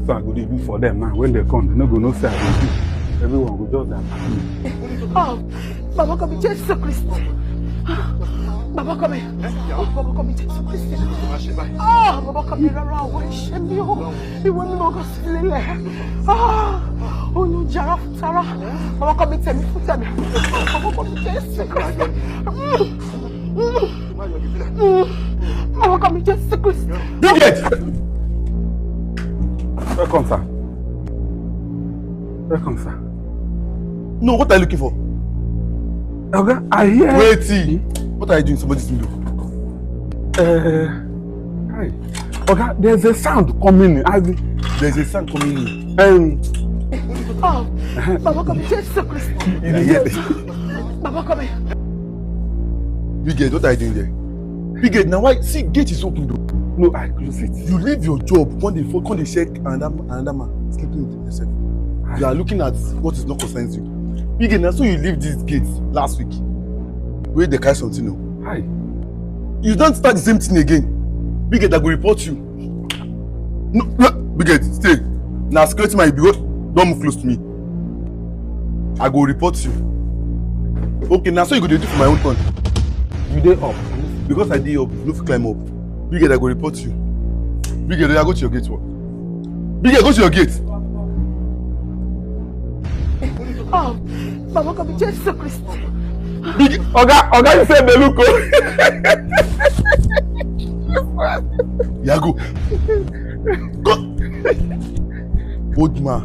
So I go to do for them now. When they come, they no go no say I go do. Everyone will just attack me. Oh, Baba come Jesus Christ. Baba come here. Baba come Jesus Christ. Oh, Baba come here around. Where is she? You want me to go sleep? Oh, you jara futara. Baba come tell me futara. Baba come Jesus Christ. Baba come Jesus Christ. Bigot! Welcome, sir. Welcome, sir. No, what are you looking for? Okay, I hear. Wait, what are you doing? Somebody's window. Hi. Okay, there's a sound coming in. There's a sound coming in. Oh, Baba come Jesus Christ. Baba come here. Bigot, what are you doing there? Bigot, now why? See, gate is open though. No, I close it. You leave your job when they check another man sleeping with yourself. You are looking at what is not concerning you. Bigot, now so you leave this gate last week. Where they carry something now. Hi. You don't start the same thing again. Bigot, I go report you. No, Bigot, stay. Now security man, don't move close to me. I go report you. Okay, now so you go do for my own turn. You dey up? Because I dey up, no fit climb up. Bigot, I go report you. Bigot, I go to your gate. What? Bigot, go to your gate. Oh, Baba come Jesus Christ. Bigot, Oga, you say Beluko. Yeah, go. Go. Old man.